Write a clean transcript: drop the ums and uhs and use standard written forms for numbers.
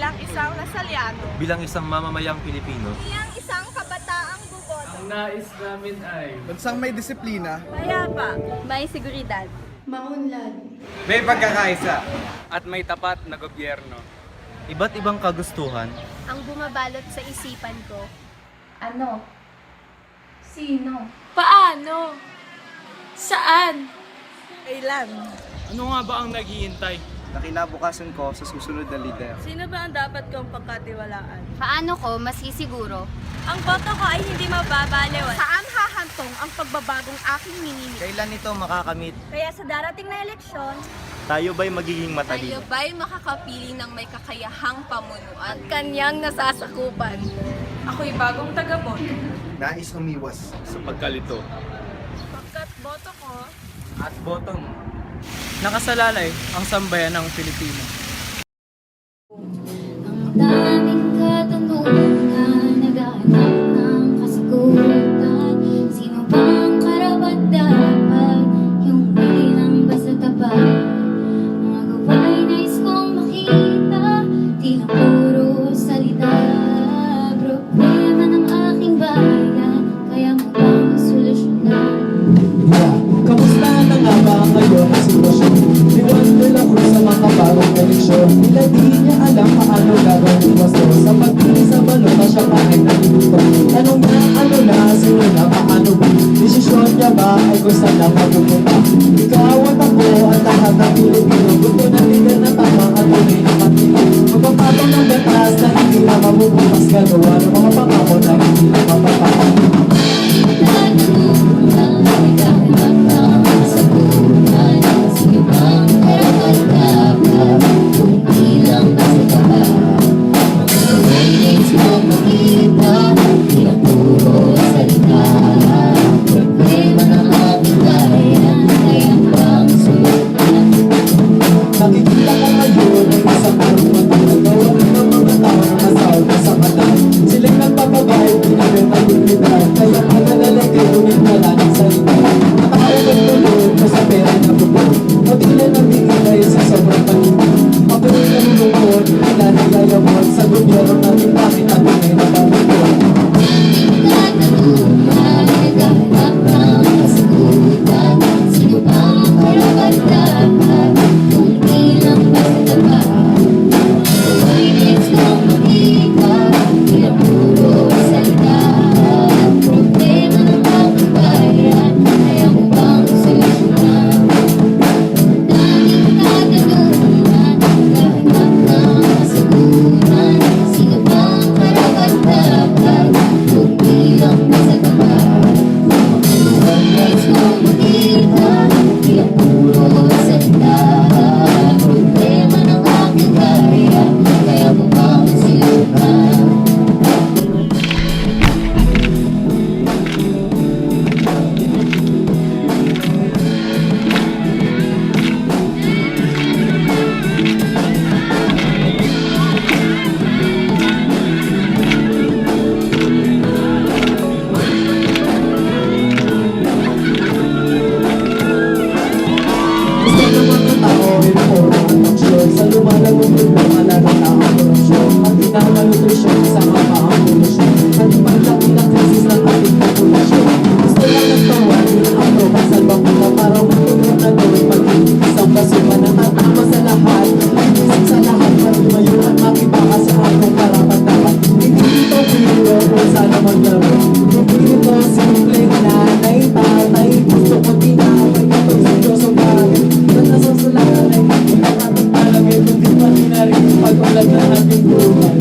bilang isang Lasalliano, bilang isang mamamayang Pilipino, bilang isang kabataang buboto, Ang nais namin ay Bansang may disiplina, payapa, may seguridad, maunlad, May pagkakaisa. at may tapat na gobyerno. iba't ibang kagustuhan, ang bumabalot sa isipan ko. Ano? Sino? Paano? Saan? kailan? Ano nga ba ang naghihintay? na kinabukasan ko sa susunod na lider. Sino ba ang dapat kong pagkatiwalaan? Paano ko masisiguro? Ang boto ko ay hindi mababaliwan. Saan hahantong ang pagbabagong aking minimit? kailan ito makakamit? Kaya sa darating na eleksyon, Tayo ba'y magiging Tayo matalino? ba'y makakapili ng may kakayahang pamunuan? kanyang nasasakupan. Ako'y bagong taga-boto. Nais umiwas. Sa pagkalito Pagkat boto ko, At boto mo. Nakasalalay ang sambayan ng Pilipino. Ang daming katanungan, naghahanap ng kasigutan. Sino bang karapat-dapat, yung bilang basta tapat? Mga gawain nais kong makita, di lang puro salita. Problema ng aking bayan, kaya mo bang solusyonan? Kamusta na nga ba ang ngayon ang sitwasyon? Niwandal ako sa mga bagong eleksyon. Nila di niya alam paano gagawin wasto. Sa pagpili sa balota siya kahit nalilito. Tanong niya ano na, sino na, paano ba? Desisyon niya ba ay kung saan na mapupunta? Ikaw at ako at lahat ng Pilipino. Gusto natin na tama at tunay na matino. Magpapatong ng batas na hindi na mabubukas gagawa ng mga pangako na hindi na mapapakita. Nakikita ko ngayon ay isang karumatan. Nagawa rin ng mga tao na masawag sa mata. Sila'y nagpapabay, pinagay na lumitan. Kaya panalalay kayo, ngunit wala ng salita. Nakakaw tulog mo sa pera na bubog. O tila nang dinilay sa sobrang panibig. Ako'y nalulungkot, tila nagayamot. Sa gobyerno natin bakit natin ay nabalukot. Sino bang karapat-dapat, kung ilang basta tapat? Ako'y nais kong makita, di lang puro salita. Problema ng aking bayan, kaya mo bang solusyonan? Daming katanungan, naghahanap ng kasagutan. Sino bang karapat-dapat, kung ilang basta tapat? Nais kong makita, di lang puro salita. Problema ng aking bayan, kaya mo bang solusyonan? Gusto naman ng tao, reforma at aksyon. Sa lumalagong mundo, alala na ang korupsyon. At inamalnutrisyon, isama pa ang polusyon. At ipaglaki ng krisis ng ating populasyon. Gusto lang ng tawanin ang tropang salbakuna para matulog na gawin pag-ibig. Isang basuhan na tatama sa lahat. Isip sa lahat, marumayo at makibaka sa akong karapat-dapat. Hindi ito biro kung sana maglaro. Hindi ito simpleng nanay, tatay. Gusto ko tinawag itong seryosong bagay. Ba't nasasalangan ay hindi na natin palagay kundi pati na rin pag-ulat ng ating buhay.